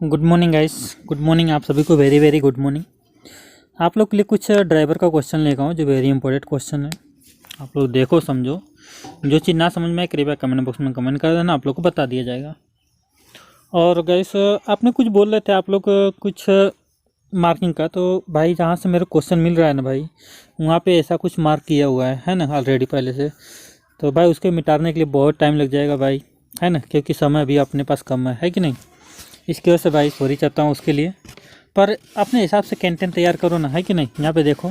Good morning guys. Good morning आप सभी को, वेरी वेरी गुड मॉर्निंग। आप लोग के लिए कुछ ड्राइवर का क्वेश्चन लेकर आऊँ जो वेरी इंपॉर्टेंट क्वेश्चन है। आप लोग देखो समझो, जो चीज़ ना समझ में आए कृपया कमेंट बॉक्स में कमेंट कर देना, आप लोग को बता दिया जाएगा। और गाइस आपने कुछ बोल रहे थे आप लोग कुछ मार्किंग का, तो भाई जहाँ से मेरे क्वेश्चन मिल रहा है ना भाई, वहाँ पे ऐसा कुछ मार्क किया हुआ है ना ऑलरेडी पहले से। तो भाई उसके मिटाने के लिए बहुत टाइम लग जाएगा भाई, है ना, क्योंकि समय अभी अपने पास कम है कि नहीं। इसकी वजह से भाई सॉरी चाहता हूँ उसके लिए, पर अपने हिसाब से कंटेंट तैयार करो ना, है कि नहीं। यहाँ पे देखो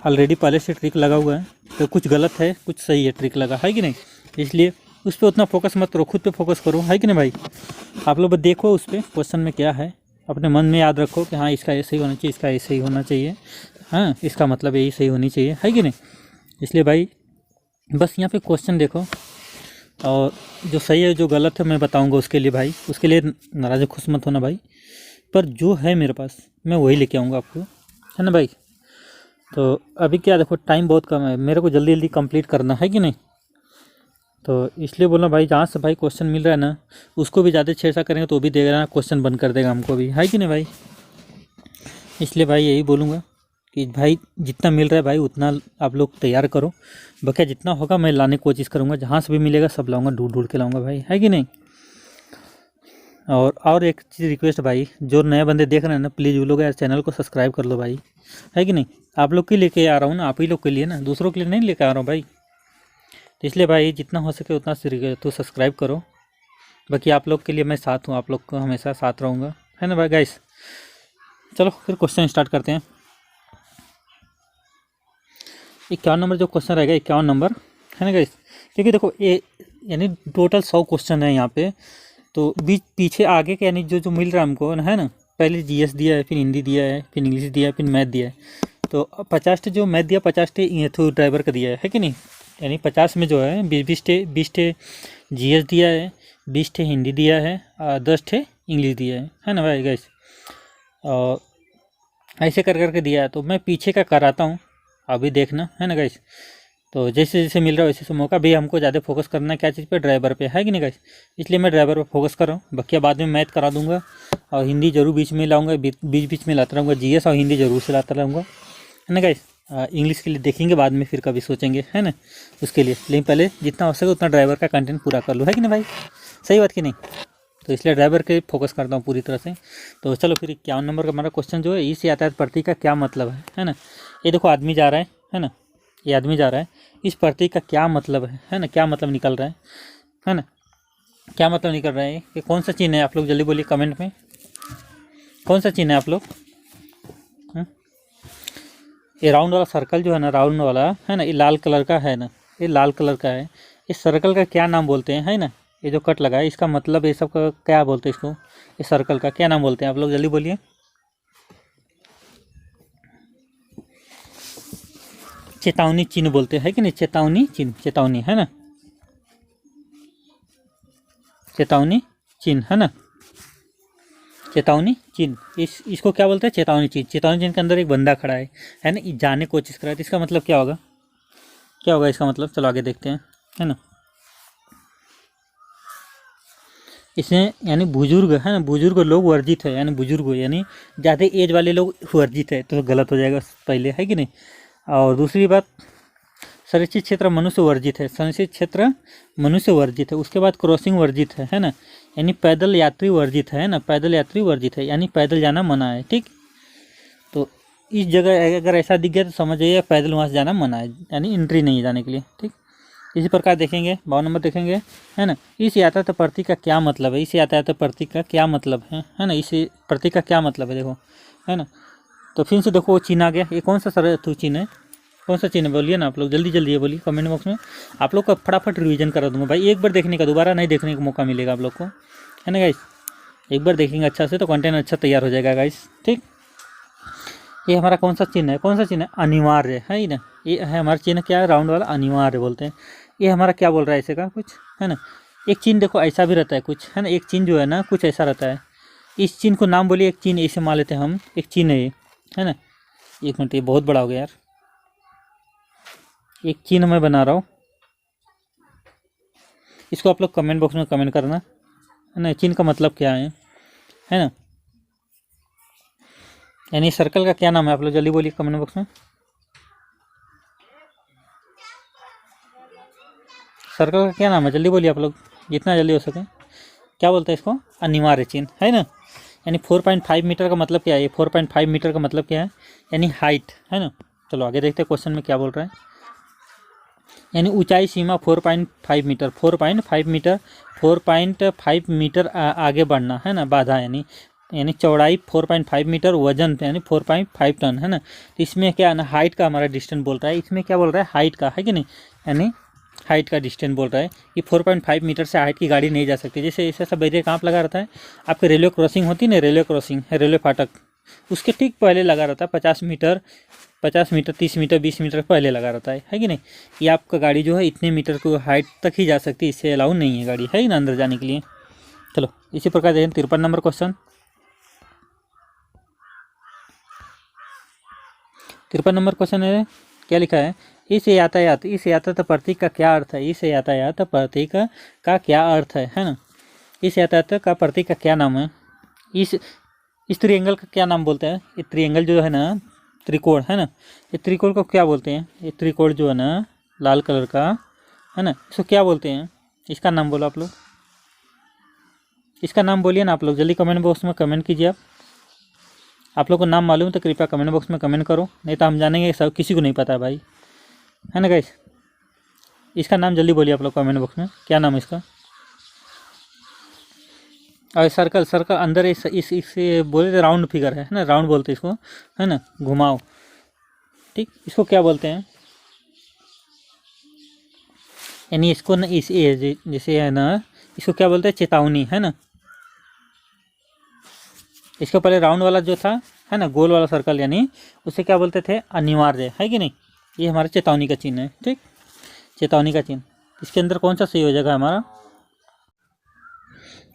ऑलरेडी पहले से ट्रिक लगा हुआ है, तो कुछ गलत है कुछ सही है ट्रिक लगा, है कि नहीं। इसलिए उस पर उतना फोकस मत करो, खुद पे फोकस करो, है कि नहीं भाई। आप लोग देखो उस पर क्वेश्चन में क्या है, अपने मन में याद रखो कि हाँ इसका ये सही होना चाहिए, इसका ये सही होना चाहिए, हाँ इसका मतलब यही सही होनी चाहिए, है कि नहीं। इसलिए भाई बस यहाँ पे क्वेश्चन देखो, और जो सही है जो गलत है मैं बताऊंगा उसके लिए भाई, उसके लिए नाराज़ खुश मत होना भाई। पर जो है मेरे पास मैं वही लेके आऊँगा आपको, है ना भाई। तो अभी क्या देखो टाइम बहुत कम है, मेरे को जल्दी जल्दी कंप्लीट करना है कि नहीं। तो इसलिए बोला भाई जहाँ से भाई क्वेश्चन मिल रहा है ना, उसको भी ज़्यादा छेड़छाड़ करेंगे तो भी देगा ना, क्वेश्चन बंद कर देगा हमको भी, है कि नहीं भाई। इसलिए भाई यही बोलूँगा कि भाई जितना मिल रहा है भाई उतना आप लोग तैयार करो, बकिया जितना होगा मैं लाने की कोशिश करूँगा, जहाँ से भी मिलेगा सब लाऊंगा, ढूंढ ढूंढ के लाऊंगा भाई, है कि नहीं। और एक चीज़ रिक्वेस्ट भाई, जो नए बंदे देख रहे हैं ना प्लीज़ वो लोग यार चैनल को सब्सक्राइब कर लो भाई, है कि नहीं। आप लोग के लेके आ रहा हूँ ना, आप ही लोग के लिए ना, दूसरों के लिए नहीं लेके आ रहा हूँ भाई। तो इसलिए भाई जितना हो सके उतना तो सब्सक्राइब करो, बाकी आप लोग के लिए मैं साथ हूँ, आप लोग को हमेशा साथ रहूँगा, है ना भाई गाइस। चलो फिर क्वेश्चन स्टार्ट करते हैं। 51 नंबर जो क्वेश्चन रहेगा, 51 नंबर, है ना गाइस। क्योंकि देखो ये यानी टोटल 100 क्वेश्चन है यहाँ पे, तो बीच पीछे आगे के यानी जो जो मिल रहा है हमको है ना, पहले जीएस दिया है, फिर हिंदी दिया है, फिर इंग्लिश दिया है, फिर मैथ दिया है। तो 50 जो मैथ दिया, 50 तो ड्राइवर का दिया है कि नहीं। यानी 50 में जो है 20 जीएस दिया है, 20 हिंदी दिया है, 10 इंग्लिश दिया है ना भाई गाइस। और ऐसे कर करके दिया है, तो मैं पीछे का कराता हूँ अभी देखना, है ना गाइस। तो जैसे जैसे मिल रहा है वैसे वैसे मौका भी हमको ज़्यादा फोकस करना है क्या चीज़ पे, ड्राइवर पे, है कि नहीं गाइस। इसलिए मैं ड्राइवर पे फोकस कर रहा हूँ, बाकी बाद में मैथ करा दूंगा, और हिंदी जरूर बीच में लाऊंगा, बीच बीच में लाता रहूँगा, जीएस और हिंदी जरूर से लाता रहूँगा, है ना गाइस। इंग्लिश के लिए देखेंगे बाद में, फिर कभी सोचेंगे, है ना उसके लिए। लेकिन पहले जितना हो सके उतना ड्राइवर का कंटेंट पूरा कर लो, है कि नहीं भाई, सही बात कि नहीं। तो इसलिए ड्राइवर के फोकस करता हूँ पूरी तरह से। तो चलो फिर 51 नंबर का हमारा क्वेश्चन जो है, इस यातायात प्रतीक का क्या मतलब है ना। ये देखो आदमी जा रहा है ना, ये आदमी जा रहा है, इस प्रतीक का क्या मतलब है ना, क्या मतलब निकल रहा है ना, क्या मतलब निकल रहा है, ये कौन सा चिन्ह है, आप लोग जल्दी बोलिए कमेंट में, कौन सा चिन्ह है आप लोग। ये राउंड वाला सर्कल जो है ना, राउंड वाला है ना, ये लाल कलर का है ना, ये लाल कलर का है। इस सर्कल का क्या नाम बोलते हैं, है ना। ये जो कट लगा है इसका मतलब ये सब का क्या बोलते हैं इसको, इस सर्कल का क्या नाम बोलते हैं, आप लोग जल्दी बोलिए। चेतावनी चिन्ह बोलते हैं कि नहीं, चेतावनी चिन्ह, चेतावनी है ना, चेतावनी चिन्ह है ना, चेतावनी चिन्ह, इसको क्या बोलते हैं, चेतावनी चिन्ह। चेतावनी चिन्ह के अंदर एक बंदा खड़ा है ना, जाने की कोशिश कर रहा है, तो इसका मतलब क्या होगा, क्या होगा इसका मतलब, चलो आगे देखते हैं, है ना। इसमें यानी बुजुर्ग है ना, बुजुर्ग लोग वर्जित है, यानी बुजुर्ग यानी ज़्यादा एज वाले लोग वर्जित है, तो गलत हो जाएगा पहले, है कि नहीं। और दूसरी बात, संरक्षित क्षेत्र मनुष्य वर्जित है, संरक्षित क्षेत्र मनुष्य वर्जित है। उसके बाद क्रॉसिंग वर्जित है ना, यानी पैदल यात्री वर्जित है ना, पैदल यात्री वर्जित है, यानी पैदल जाना मना है, ठीक। तो इस जगह अगर ऐसा दिख गया तो समझ जाइए पैदल वहाँ से जाना मना है, यानी एंट्री नहीं है जाने के लिए, ठीक। इसी प्रकार देखेंगे 52 नंबर देखेंगे, है ना। इस यातायात प्रतीक का क्या मतलब है, इस यातायात प्रतीक का क्या मतलब है ना, इस प्रतीक का क्या मतलब है देखो, है ना। तो फिर से देखो वो चिन्ह आ गया, ये कौन सा सर चिन्ह है, कौन सा चिन्ह है बोलिए ना आप लोग, जल्दी जल्दी बोलिए कमेंट बॉक्स में। आप लोग का फटाफट रिवीजन करा दूंगा भाई, एक बार देखने का दोबारा नहीं देखने का मौका मिलेगा आप लोग को, है ना गाइस। एक बार देखेंगे अच्छा से तो कंटेंट अच्छा तैयार हो जाएगा गाइस, ठीक। ये हमारा कौन सा चिन्ह है, कौन सा चिन्ह है, अनिवार्य है ही ना। ये है हमारा चिन्ह क्या है, राउंड वाला अनिवार्य बोलते हैं। ये हमारा क्या बोल रहा है ऐसे का कुछ, है ना। एक चिन्ह देखो ऐसा भी रहता है कुछ, है ना, एक चिन्ह जो है ना कुछ ऐसा रहता है। इस चिन्ह को नाम बोलिए, एक चिन्ह ऐसे मान लेते हैं हम, एक चिन्ह है ये, है ना। एक मिनट, ये बहुत बड़ा हो गया यार, एक चिन्ह मैं बना रहा हूँ, इसको आप लोग कमेंट बॉक्स में कमेंट करना, है ना, चिन्ह का मतलब क्या है। है ना। यानी सर्कल का क्या नाम है, आप लोग जल्दी बोलिए कमेंट बॉक्स में। सर्कल का क्या नाम है, जल्दी बोलिए आप लोग, जितना जल्दी हो सके। क्या बोलते हैं इसको, अनिवार्य चिन्ह, है ना। यानी 4.5 मीटर का मतलब क्या है, 4.5 मीटर का मतलब क्या है, यानी हाइट, है ना। चलो आगे देखते हैं क्वेश्चन में क्या बोल रहा है। यानी ऊंचाई सीमा 4.5 मीटर, 4.5 मीटर, 4.5 मीटर आगे बढ़ना, है ना, बाधा। यानी चौड़ाई 4.5 मीटर, वजन यानी 4.5 टन, है ना। तो इसमें क्या है ना, हाइट का हमारा डिस्टेंस बोल रहा है, इसमें क्या बोल रहा है, हाइट का, है कि नहीं। यानी हाइट का डिस्टेंस बोल रहा है कि 4.5 मीटर से हाइट की गाड़ी नहीं जा सकती। जैसे ऐसा सब बैरियर कहाँ पर लगा रहता है, आपके रेलवे क्रॉसिंग होती है ना, रेलवे क्रॉसिंग है, रेलवे फाटक, उसके ठीक पहले लगा रहता है। 50 मीटर, 30 मीटर, 20 मीटर पहले लगा रहता है कि नहीं। ये आपका गाड़ी जो है इतने मीटर को हाइट तक ही जा सकती है, इससे अलाउ नहीं है गाड़ी, है ना, अंदर जाने के लिए। चलो इसी प्रकार देखें 53 नंबर क्वेश्चन। 53 नंबर क्वेश्चन है, क्या लिखा है, इस यातायात प्रतीक का क्या अर्थ है, इस यातायात प्रतीक का क्या अर्थ है ना। इस यातायात का प्रतीक का क्या नाम है, इस त्रिएंगल का क्या नाम बोलते हैं। ये त्रिएंगल जो है ना, त्रिकोण, है ना, ये त्रिकोण को क्या बोलते हैं, ये त्रिकोण जो है ना लाल कलर का, है ना, इसको क्या बोलते हैं, इसका नाम बोलो आप लोग, इसका नाम बोलिए ना आप लोग, जल्दी कमेंट बॉक्स में कमेंट कीजिए। आप लोग को नाम मालूम तो कृपया कमेंट बॉक्स में कमेंट करो, नहीं तो हम जानेंगे सब किसी को नहीं पता है भाई, है ना गाइस। इसका नाम जल्दी बोलिए आप लोग कमेंट बॉक्स में, क्या नाम है इसका। और सर्कल अंदर इस बोले तो राउंड फिगर है ना, राउंड बोलते हैं इसको, है ना, घुमाओ, ठीक। इसको क्या बोलते हैं, यानी इसको ना जैसे है ना, इसको क्या बोलते हैं, चेतावनी, है ना। इसके पहले राउंड वाला जो था, है ना, गोल वाला सर्कल, यानी उसे क्या बोलते थे, अनिवार्य, है कि नहीं। ये हमारा चेतावनी का चिन्ह है, ठीक, चेतावनी का चिन्ह। इसके अंदर कौन सा संयोजक है हमारा,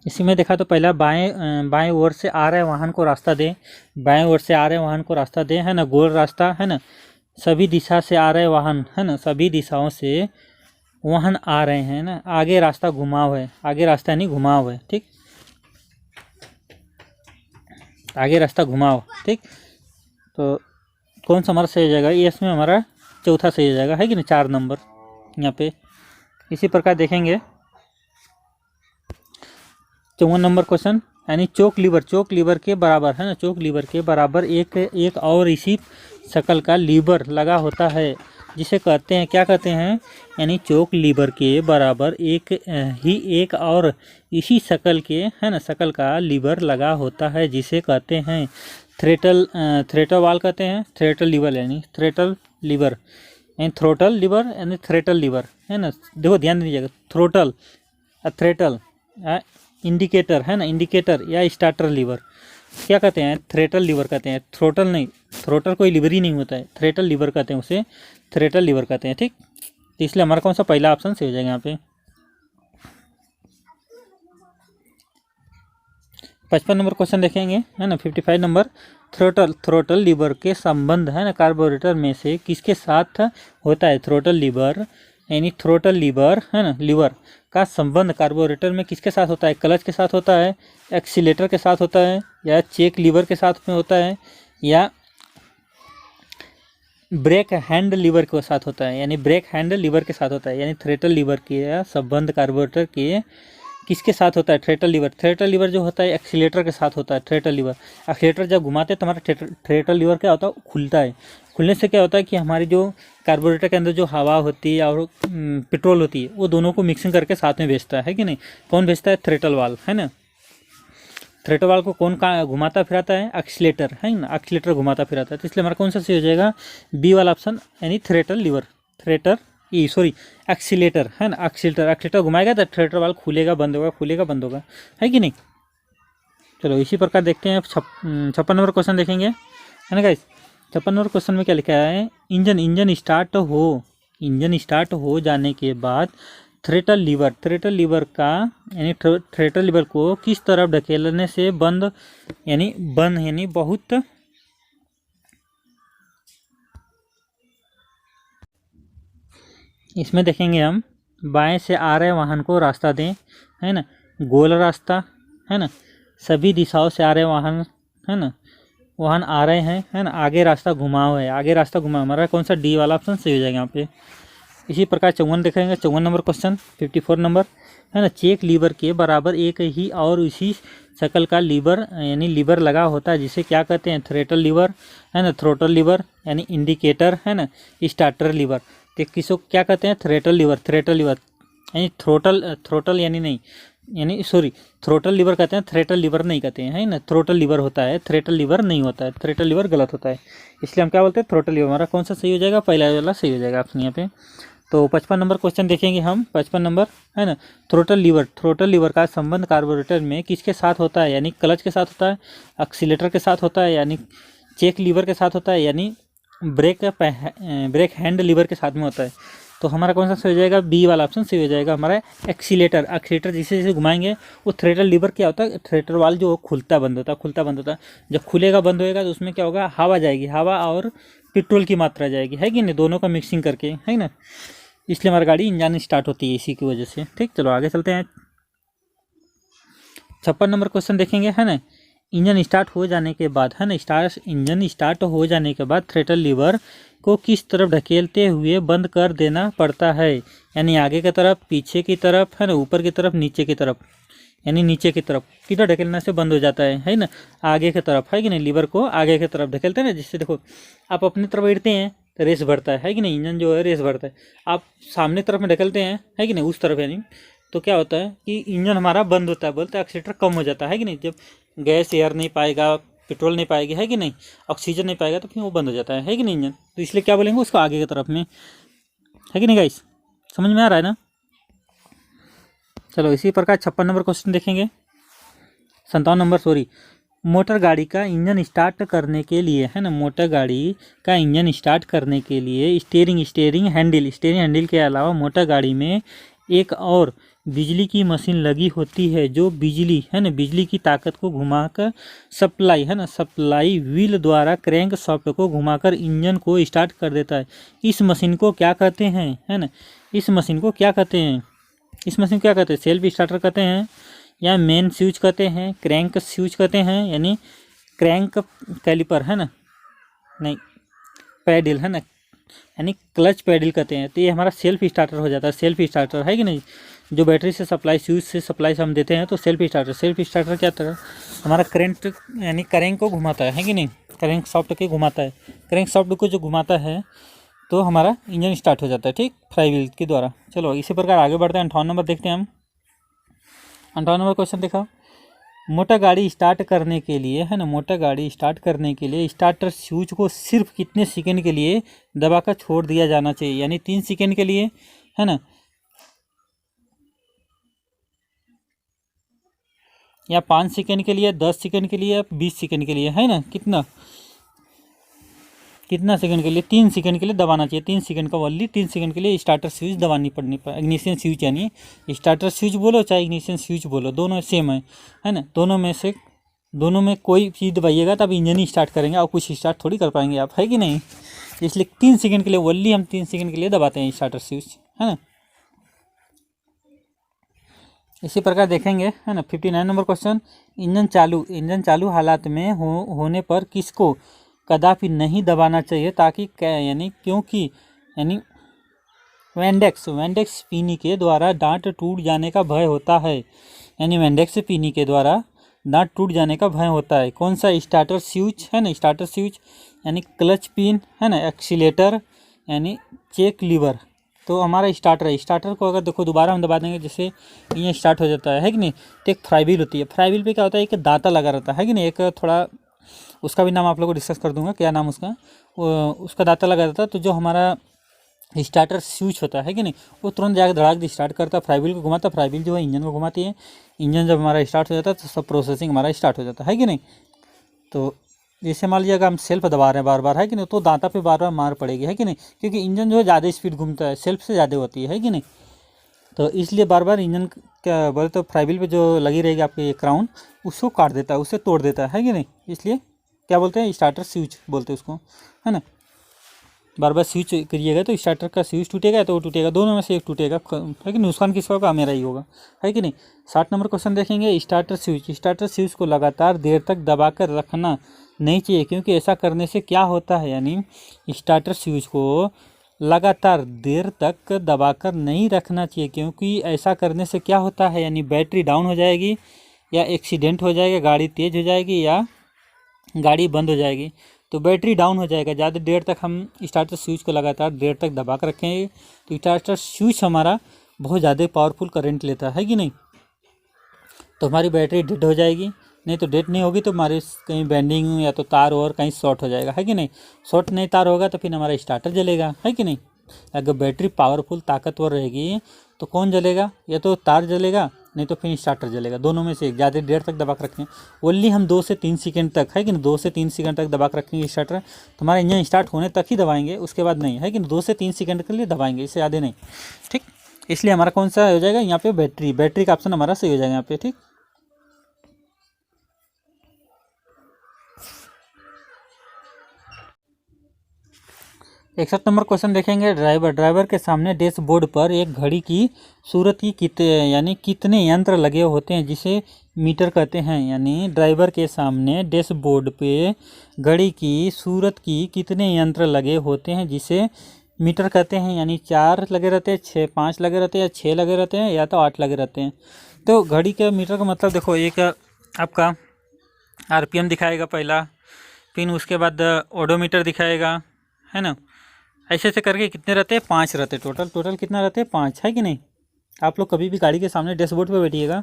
इसी में देखा तो पहला बाएं ओर से आ रहे वाहन को रास्ता दे, बाएं ओर से आ रहे वाहन को रास्ता दे, है ना, गोल रास्ता, है ना, सभी दिशा से आ रहे वाहन, है ना, सभी दिशाओं से वाहन आ रहे हैं ना, आगे रास्ता घुमाव है, आगे रास्ता नहीं घुमाव है, ठीक, आगे रास्ता घुमाव, ठीक। तो कौन सा हमारा सही हो जाएगा, ये इसमें हमारा चौथा सही हो जाएगा, है कि नहीं, 4 नंबर यहाँ पे। इसी प्रकार देखेंगे 54 नंबर क्वेश्चन, यानी चोक लीवर के बराबर, है ना, चोक लीवर के बराबर एक और इसी शकल का लीवर लगा होता है, जिसे कहते हैं, क्या कहते हैं, यानी चोक लीवर के बराबर एक और इसी शकल के, है ना, शकल का लीवर लगा होता है, जिसे कहते हैं थ्रेटल वाल कहते हैं, थ्रेटल लीवर यानी थ्रेटल लीवर, यानी थ्रोटल लीवर यानी थ्रेटल लीवर, है ना। देखो ध्यान दीजिएगा, थ्रोटल, थ्रेटल, इंडिकेटर, है ना, इंडिकेटर या स्टार्टर लीवर क्या कहते हैं, थ्रेटल लीवर कहते हैं, थ्रोटल नहीं, थ्रोटल कोई लीवर ही नहीं होता है, थ्रेटल लीवर कहते हैं उसे, थ्रेटल लीवर कहते हैं, ठीक। तो इसलिए हमारा कौन सा पहला ऑप्शन सही हो जाएगा यहाँ पे। 55 नंबर क्वेश्चन देखेंगे, है ना, 55 नंबर, थ्रोटल लीवर के संबंध, है ना, कार्बोरेटर में से किसके साथ होता है, थ्रोटल लीवर यानी थ्रोटल लीवर, है ना, लीवर का संबंध कार्बोरेटर में किसके साथ होता है, क्लच के साथ होता है, एक्सीलेटर के साथ होता है, या चेक लीवर के साथ में होता है, या ब्रेक हैंड लीवर के साथ होता है, यानी ब्रेक हैंड लीवर के साथ होता है, यानी थ्रेटल लीवर के संबंध कार्बोरेटर के किसके साथ होता है, थ्रेटल लीवर जो होता है एक्सीलेटर के साथ होता है, थ्रेटल लीवर। एक्सीलेटर जब घुमाते हैं तो हमारा थ्रेटल लीवर क्या होता है, खुलता है, खुलने से क्या होता है कि हमारी जो कार्बोरेटर के अंदर जो हवा होती है और पेट्रोल होती है, वो दोनों को मिक्सिंग करके साथ में भेजता है कि नहीं, कौन भेजता है, थ्रेटल वाल्व, है ना। थ्रेटल वाल्व को कौन का घुमाता फिराता है, एक्सीलेटर, है ना, एक्सीलेटर घुमाता फिराता है। तो इसलिए हमारा कौन सा सही हो जाएगा, बी वाला ऑप्शन, यानी थ्रेटल लीवर, एक्सीलेटर, है ना, एक्सीलेटर घुमाएगा तो थ्रेटल वाल्व खुलेगा बंद होगा, है कि नहीं। चलो इसी प्रकार देखते हैं 56 नंबर क्वेश्चन देखेंगे, है ना गाइस। 56 नंबर क्वेश्चन में क्या लिखा है, इंजन स्टार्ट हो जाने के बाद थ्रेटल लीवर का, यानी थ्रेटल लीवर को किस तरफ ढकेलने से बंद यानी बहुत, इसमें देखेंगे हम, बाएं से आ रहे वाहन को रास्ता दें, है ना, गोल रास्ता, है ना, सभी दिशाओं से आ रहे वाहन, है ना, वाहन आ रहे हैं, है ना, आगे रास्ता घुमाओ है, आगे रास्ता घुमाओ, हमारा कौन सा डी वाला ऑप्शन सही हो जाएगा यहाँ पे। इसी प्रकार 54 देखेंगे, 54 नंबर क्वेश्चन, 54 नंबर, है ना, चेक लीवर के बराबर एक ही और उसी शक्ल का लीवर यानी लीवर लगा होता है जिसे क्या कहते हैं, थ्रेटल लीवर, है ना, थ्रोटल लीवर यानी इंडिकेटर, है ना, स्टार्टर लीवर। तो किसको क्या कहते हैं, थ्रेटल लीवर, थ्रेटल लीवर यानी थ्रोटल यानी नहीं, यानी सॉरी, थ्रोटल लीवर कहते हैं, थ्रेटल लीवर नहीं कहते हैं, है ना, थ्रोटल लीवर होता है, थ्रेटल लीवर नहीं होता है, थ्रेटल लीवर गलत होता है, इसलिए हम क्या बोलते हैं, थ्रोटल लीवर। हमारा कौन सा सही हो जाएगा, पहला वाला सही हो जाएगा ऑप्शन यहाँ पे। तो 55 नंबर क्वेश्चन देखेंगे हम, 55 नंबर, है ना, थ्रोटल लीवर का संबंध कार्बोरेटर में किसके साथ होता है, यानी क्लच के साथ होता है, एक्सीलेटर के साथ होता है, यानी चेक लीवर के साथ होता है, यानी ब्रेक हैंड लीवर के साथ में होता है। तो हमारा कौन सा सही हो जाएगा, बी वाला ऑप्शन सही हो जाएगा हमारा, एक्सीलेटर। जैसे जैसे घुमाएंगे वो थ्रेटल लीवर क्या होता है, थ्रेटल वाल जो खुलता बंद होता है, जब खुलेगा बंद होएगा तो उसमें क्या होगा, हवा जाएगी, हवा और पेट्रोल की मात्रा जाएगी, है कि नहीं, दोनों का मिक्सिंग करके, है ना, इसलिए हमारी गाड़ी इंजन स्टार्ट होती है इसी की वजह से। ठीक, चलो आगे चलते हैं। 56 नंबर क्वेश्चन देखेंगे, है ना, इंजन स्टार्ट हो जाने के बाद, है ना, इंजन स्टार्ट हो जाने के बाद थ्रेटल लीवर को किस तरफ ढकेलते हुए बंद कर देना पड़ता है, यानी आगे की तरफ, पीछे की तरफ, है ना, ऊपर की तरफ, नीचे की तरफ, यानी नीचे की तरफ किधर ढकेलने से बंद हो जाता है ना, आगे की तरफ, है कि नहीं, लीवर को आगे की तरफ ढकेलते हैं ना, जिससे देखो आप अपनी तरफ बढ़ते हैं तो रेस बढ़ता है कि नहीं, इंजन जो है रेस बढ़ता है, आप सामने तरफ में ढकेलते हैं, है कि नहीं, उस तरफ यानी, तो क्या होता है कि इंजन हमारा बंद होता है, बोलते हैं एक्सीलेटर कम हो जाता है कि नहीं, जब गैस एयर नहीं पाएगा, पेट्रोल नहीं पाएगी, है कि नहीं, ऑक्सीजन नहीं पाएगा तो फिर वो बंद हो जाता है कि नहीं इंजन, तो इसलिए क्या बोलेंगे उसको आगे की तरफ में, है कि नहीं गाइस, समझ में आ रहा है ना। चलो इसी प्रकार 56 नंबर क्वेश्चन देखेंगे, 57 नंबर सॉरी, मोटर गाड़ी का इंजन स्टार्ट करने के लिए, है ना, मोटर गाड़ी का इंजन स्टार्ट करने के लिए स्टीयरिंग हैंडल के अलावा मोटर गाड़ी में एक और बिजली की मशीन लगी होती है जो बिजली, है ना, बिजली की ताकत को घुमाकर सप्लाई, है ना, सप्लाई व्हील द्वारा क्रैंक शाफ्ट को घुमाकर इंजन को स्टार्ट कर देता है। इस मशीन को क्या कहते हैं, है ना, इस मशीन को क्या कहते हैं, इस मशीन को क्या कहते हैं, सेल्फ स्टार्टर कहते हैं, या मेन स्विच कहते हैं, क्रैंक स्विच कहते हैं, यानी क्रैंक कैलिपर, है ना, नहीं पैडल, है ना, यानी क्लच पैडल कहते हैं। तो ये हमारा सेल्फ स्टार्टर हो जाता है, सेल्फ स्टार्टर, है कि नहीं, जो बैटरी से सप्लाई, स्विच से सप्लाई हम देते हैं, तो सेल्फ स्टार्टर क्या तरह हमारा करंट यानी क्रैंक को घुमाता है कि नहीं, क्रैंक शाफ्ट के घुमाता है, क्रैंक शाफ्ट को जो घुमाता है तो हमारा इंजन स्टार्ट हो जाता है, ठीक, फ्लाई व्हील के द्वारा। चलो इसी प्रकार आगे बढ़ते हैं, 58 नंबर देखते हैं हम। 58 नंबर क्वेश्चन देखा, मोटर गाड़ी स्टार्ट करने के लिए, है ना, मोटर गाड़ी स्टार्ट करने के लिए स्टार्टर स्विच को सिर्फ कितने सेकंड के लिए दबाकर छोड़ दिया जाना चाहिए, यानी 3 सेकंड के लिए, है ना, या 5 सेकंड के लिए, 10 सेकंड के लिए, 20 सेकंड के लिए, है ना, कितना सेकंड के लिए, 3 सेकंड के लिए दबाना चाहिए, 3 सेकंड का ओनली 3 सेकंड के लिए स्टार्टर स्विच दबानी पड़नी पर इग्निशन स्विच, यानी स्टार्टर स्विच बोलो चाहे इग्निशन स्विच बोलो, दोनों सेम है ना, दोनों में कोई चीज़ दबाइएगा तब इंजन ही स्टार्ट करेंगे और कुछ स्टार्ट थोड़ी कर पाएंगे आप, है कि नहीं, इसलिए 3 सेकंड के लिए ओनली हम 3 सेकंड के लिए दबाते हैं स्टार्टर स्विच, है ना। इसी प्रकार देखेंगे, है ना, 59 नंबर क्वेश्चन, इंजन चालू हालात में होने पर किसको कदापि नहीं दबाना चाहिए, ताकि यानी क्योंकि यानी वेंडेक्स पीनी के द्वारा डांट टूट जाने का भय होता है, यानी वेंडेक्स पीनी के द्वारा दांत टूट जाने का भय होता है। कौन सा, स्टार्टर स्विच, है ना, स्टार्टर स्विच यानी क्लच पिन, है ना, एक्सीलेटर यानी चेक लीवर। तो हमारा स्टार्टर है, स्टार्टर को अगर देखो दोबारा हम दबा देंगे जैसे ये स्टार्ट हो जाता है कि नहीं, तो एक फ्लाई व्हील होती है, फ्लाई व्हील पे क्या होता है, एक दांता लगा रहता है कि नहीं, एक थोड़ा उसका भी नाम आप लोगों को डिस्कस कर दूंगा, क्या नाम उसका दांता लगा रहता है, तो जो हमारा स्टार्टर स्विच होता है कि नहीं, वो तुरंत जाकर धड़ाक दी स्टार्ट करता है, फ्लाई व्हील को घुमाता है, फ्लाई व्हील जो है इंजन को घुमाती है, इंजन जब हमारा स्टार्ट हो जाता है तो सब प्रोसेसिंग हमारा स्टार्ट हो जाता है कि नहीं। तो जैसे मान लीजिए अगर हम सेल्फ दबा रहे हैं बार बार, है कि नहीं, तो दांता पे बार बार मार पड़ेगी, है कि नहीं, क्योंकि इंजन जो है ज़्यादा स्पीड घूमता है, सेल्फ से ज़्यादा होती है कि नहीं, तो इसलिए बार बार इंजन क्या बोले तो फ्लाई व्हील पे जो लगी रहेगी आपके ये क्राउन, उसको काट देता है, उससे तोड़ देता है कि नहीं, इसलिए क्या बोलते हैं, स्टार्टर स्विच बोलते हैं उसको, है ना। बार बार स्विच करिएगा तो स्टार्टर का स्विच टूटेगा तो वो टूटेगा, दोनों में से एक टूटेगा, है कि नुकसान किसका होगा, मेरा ही होगा, है कि नहीं। 60 नंबर क्वेश्चन देखेंगे, स्टार्टर स्विच को लगातार देर तक दबाकर रखना नहीं चाहिए, क्योंकि ऐसा करने से क्या होता है, यानी स्टार्टर स्विच को लगातार देर तक दबाकर नहीं रखना चाहिए, क्योंकि ऐसा करने से क्या होता है, यानी बैटरी डाउन हो जाएगी, या एक्सीडेंट हो जाएगा, गाड़ी तेज़ हो जाएगी, या गाड़ी बंद हो जाएगी। तो बैटरी डाउन हो जाएगा, ज़्यादा देर तक हम स्टार्टर स्विच को लगातार देर तक दबा कर रखेंगे तो स्टार्टर स्विच हमारा बहुत ज़्यादा पावरफुल करंट लेता है कि नहीं, तो हमारी बैटरी डेड हो जाएगी। नहीं तो डेड नहीं होगी तो हमारे कहीं बेंडिंग या तो तार और कहीं शॉर्ट हो जाएगा, है कि नहीं। शॉर्ट नहीं तार होगा तो फिर हमारा स्टार्टर जलेगा, है कि नहीं। अगर बैटरी पावरफुल ताकतवर रहेगी तो कौन जलेगा, या तो तार जलेगा नहीं तो फिर स्टार्टर जलेगा, दोनों में से एक। ज़्यादा देर तक दबा कर रखें, ओनली हम 2 से 3 सेकंड तक, है कि नहीं, 2 से 3 सेकंड तक दबा कर रखेंगे स्टार्टर, तो हमारा इंजन स्टार्ट होने तक ही दबाएंगे, उसके बाद नहीं, है कि 2 से 3 सेकंड के लिए दबाएंगे, इससे ज़्यादा नहीं, ठीक। इसलिए हमारा कौन सा हो जाएगा यहाँ पे, बैटरी का ऑप्शन हमारा सही हो जाएगा यहाँ पे, ठीक। इकसठ नंबर क्वेश्चन देखेंगे, ड्राइवर के सामने डैशबोर्ड पर एक घड़ी की सूरत की यानी कितने यंत्र लगे होते हैं, जिसे मीटर कहते हैं। यानी ड्राइवर के सामने डैशबोर्ड पे घड़ी की सूरत की कितने यंत्र लगे होते हैं, जिसे मीटर कहते हैं। यानी 4 लगे रहते हैं, 5 लगे रहते हैं, या 6 लगे रहते हैं, या तो 8 लगे रहते हैं। तो घड़ी के मीटर का मतलब देखो, एक आपका RPM दिखाएगा पहला, फिर उसके बाद ओडोमीटर दिखाएगा, है ना। ऐसे ऐसे करके कितने रहते हैं, 5 रहते हैं टोटल कितना रहते हैं, 5, है कि नहीं। आप लोग कभी भी गाड़ी के सामने डैशबोर्ड पे बैठिएगा,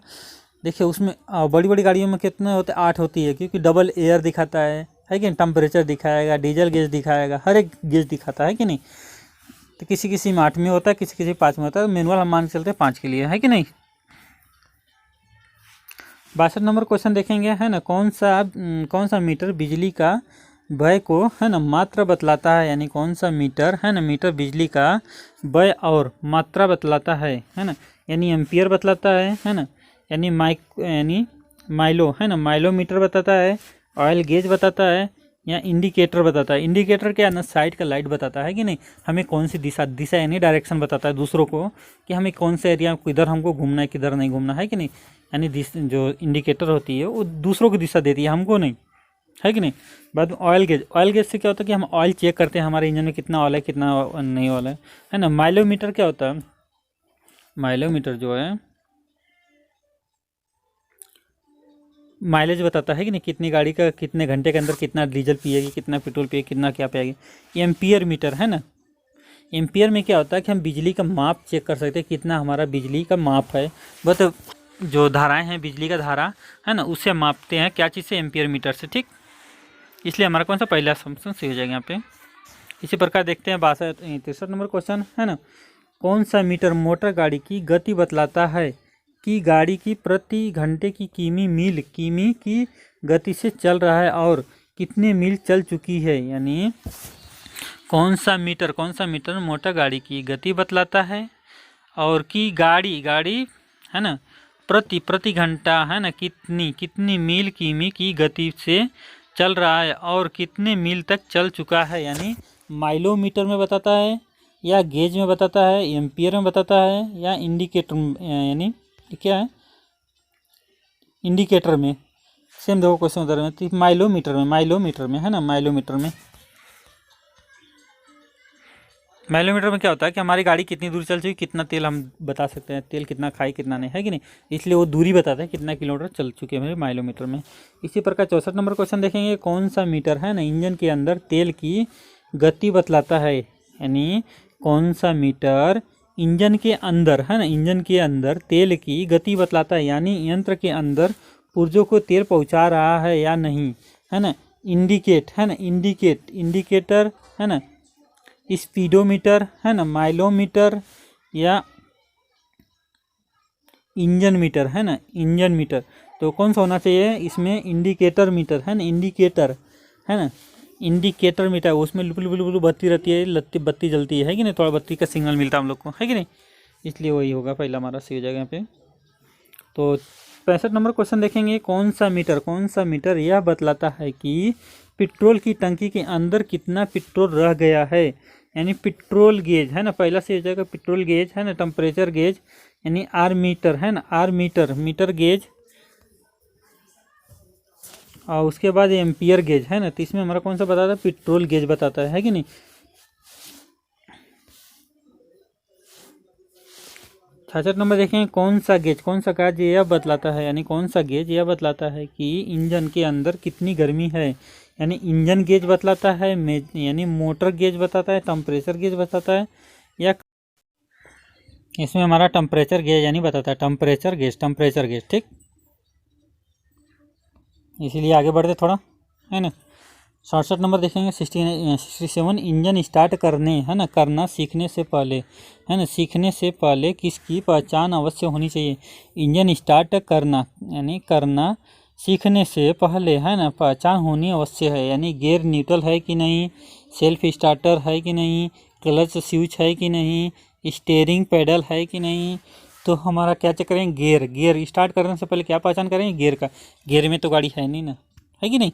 देखिए उसमें बड़ी बड़ी गाड़ियों में कितने होते हैं, 8 होती है, क्योंकि डबल एयर दिखाता है कि नहीं, टेम्परेचर दिखाएगा, डीजल गेज दिखाएगा, हर एक गेज दिखाता है कि नहीं। तो किसी किसी में 8 में होता है, किसी किसी 5 में होता है, मैनुअल हम मान के चलते हैं 5 के लिए, है कि नहीं। 62 नंबर क्वेश्चन देखेंगे, है ना, कौन सा मीटर बिजली का व्यय को, है ना, मात्रा बतलाता है। यानी कौन सा मीटर, है ना, मीटर बिजली का व्यय और मात्रा बतलाता है ना। यानी एम्पियर बतलाता है ना, यानी माइलो, है ना, माइलोमीटर बताता है, ऑयल गेज बताता है, या इंडिकेटर बताता है। इंडिकेटर क्या है ना, साइड का लाइट बताता है कि नहीं, हमें कौन सी दिशा यानी डायरेक्शन बताता है दूसरों को, कि हमें कौन से एरिया किधर हमको घूमना है, किधर नहीं घूमना है कि नहीं। यानी जो इंडिकेटर होती है वो दूसरों को दिशा देती है, हमको नहीं, है कि नहीं। बाद में ऑयल गेज से क्या होता है कि हम ऑयल चेक करते हैं, हमारे इंजन में कितना ऑयल है, कितना नहीं ऑयल है ना। माइलोमीटर क्या होता है, माइलोमीटर जो है माइलेज बताता है कि नहीं, कितनी गाड़ी का कितने घंटे के अंदर कितना डीजल पिएगी, कितना पेट्रोल पिएगी, कितना क्या पिएगी। एम्पियर मीटर, है ना, एम्पियर में क्या होता है कि हम बिजली का माप चेक कर सकते हैं, कितना हमारा बिजली का माप है। बस जो धाराएं हैं, बिजली का धारा है ना, उससे मापते हैं, क्या चीज़ से, एम्पियर मीटर से, ठीक। इसलिए हमारा कौन सा पहला ऑप्शन सही हो जाएगा यहाँ पे। इसी प्रकार देखते हैं 63 नंबर क्वेश्चन, है ना, कौन सा मीटर मोटर गाड़ी की गति बतलाता है, कि गाड़ी की प्रति घंटे की किमी की गति से चल रहा है और कितने मील चल चुकी है। यानी कौन सा मीटर मोटर गाड़ी की गति बतलाता है, और कि गाड़ी है ना, प्रति घंटा, है ना, कितनी मील किमी की गति से चल रहा है और कितने मील तक चल चुका है। यानी माइलोमीटर में बताता है, या गेज में बताता है, एम्पियर में बताता है, या इंडिकेटर, यानी क्या है, इंडिकेटर में। सेम देखो क्वेश्चन उधर में, तो माइलोमीटर में, है ना, माइलोमीटर में क्या होता है कि हमारी गाड़ी कितनी दूर चल चुकी, कितना तेल हम बता सकते हैं, तेल कितना खाई कितना नहीं, है कि नहीं। इसलिए वो दूरी बताता है कितना किलोमीटर चल चुके हैं मेरे माइलोमीटर में। इसी प्रकार 64 नंबर क्वेश्चन देखेंगे, कौन सा मीटर, है ना, इंजन के अंदर तेल की गति बतलाता है। यानी कौन सा मीटर इंजन के अंदर, है ना, इंजन के अंदर तेल की गति बतलाता है, यानी यंत्र के अंदर पुर्जों को तेल पहुँचा रहा है या नहीं, है ना। इंडिकेटर, है ना, स्पीडोमीटर, है ना, माइलोमीटर, या इंजन मीटर, है ना, इंजन मीटर। तो कौन सा होना चाहिए इसमें, इंडिकेटर मीटर, है ना, इंडिकेटर, है ना, इंडिकेटर मीटर। उसमें लुपलु बत्ती रहती है, बत्ती जलती है कि नहीं, थोड़ा बत्ती का सिग्नल मिलता है हम लोग को, है कि नहीं। इसलिए वही होगा पहला हमारा सही हो जाएगा यहाँ पे। तो 65 नंबर क्वेश्चन देखेंगे, कौन सा मीटर यह बतलाता है कि पेट्रोल की टंकी के अंदर कितना पेट्रोल रह गया है, यानी पेट्रोल गेज है ना, पहला से हो जाएगा पेट्रोल गेज है ना, टेम्परेचर गेज यानी आर मीटर है ना, आर मीटर मीटर गेज, और उसके बाद एम्पियर गेज है ना। तो इसमें हमारा कौन सा बताता है, पेट्रोल गेज बताता है कि नहीं। 66 नंबर देखें, कौन सा गेज, कौन सा गेज यह बतलाता है, यानी कौन सा गेज यह बतलाता है कि इंजन के अंदर कितनी गर्मी है, यानी इंजन गेज बतलाता है, यानी मोटर गेज बताता है, टेम्परेचर गेज बताता है, या इसमें हमारा टेम्परेचर गेज यानी बताता है टेम्परेचर गेज, ठीक। इसीलिए आगे बढ़ते थोड़ा है ना। 67 नंबर देखेंगे, 67, इंजन स्टार्ट करने है ना, करना सीखने से पहले है ना, सीखने से पहले किसकी पहचान अवश्य होनी चाहिए। इंजन स्टार्ट करना यानी करना सीखने से पहले है ना, पहचान होनी अवश्य है, यानी गियर न्यूट्रल है कि नहीं, सेल्फ स्टार्टर है कि नहीं, क्लच स्विच है कि नहीं, स्टीयरिंग पैडल है कि नहीं। तो हमारा क्या चेक करेंगे, गियर स्टार्ट करने से पहले क्या पहचान करेंगे, गियर का। गियर में तो गाड़ी है नहीं ना, है कि नहीं।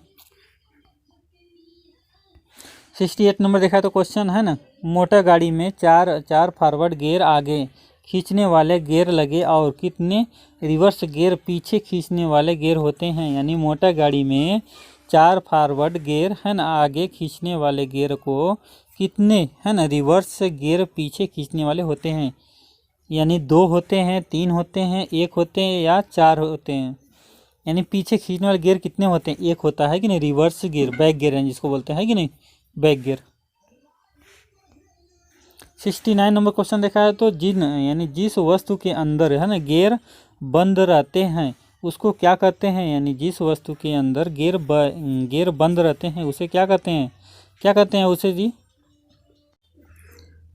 68 नंबर देखा तो क्वेश्चन है ना, मोटर गाड़ी में चार फॉरवर्ड गियर आगे खींचने वाले गियर लगे और कितने रिवर्स गियर पीछे खींचने वाले गियर होते हैं, यानी मोटर गाड़ी में 4 फॉरवर्ड गियर है ना आगे खींचने वाले गियर को कितने है ना रिवर्स गियर पीछे खींचने वाले होते हैं, यानी 2 होते हैं, 3 होते हैं, 1 होते हैं या 4 होते हैं। यानी पीछे खींचने वाले गियर कितने होते हैं, 1 होता है कि नहीं, रिवर्स गियर बैक गियर है जिसको बोलते हैं कि नहीं, बैक गियर। 69 नंबर क्वेश्चन देखा है तो यानी जिस वस्तु के अंदर है ना गियर बंद रहते हैं उसको क्या कहते हैं, यानी जिस वस्तु के अंदर गियर बंद रहते हैं उसे क्या कहते हैं उसे जी।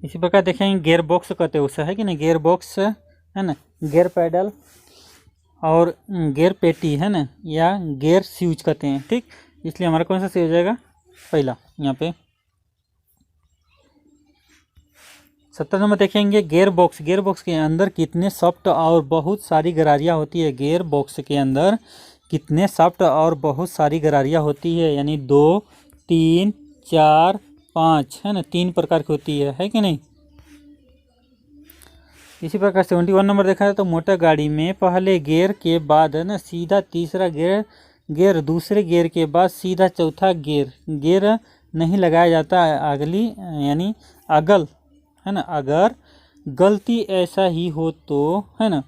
इसी प्रकार देखेंगे गियर बॉक्स कहते हैं उसे, है कि नहीं, गियर बॉक्स है ना, गियर पैडल और गियर पेटी है ना, या गियर स्विच कहते हैं, ठीक। इसलिए हमारा कौन सा सही हो जाएगा, पहला यहाँ पे। 70 नंबर देखेंगे, गियर बॉक्स के अंदर कितने सॉफ्ट और बहुत सारी गरारियाँ होती है, गियर बॉक्स के अंदर कितने सॉफ्ट और बहुत सारी गरारियाँ होती है, यानी 2, 3, 4, 5 है ना, 3 प्रकार की होती है कि नहीं। इसी प्रकार 71 नंबर देखा है तो मोटर गाड़ी में पहले गियर के बाद है ना सीधा तीसरा गियर दूसरे गियर के बाद सीधा चौथा गियर नहीं लगाया जाता, अगली यानी अगल है ना, अगर गलती ऐसा ही हो तो है ना,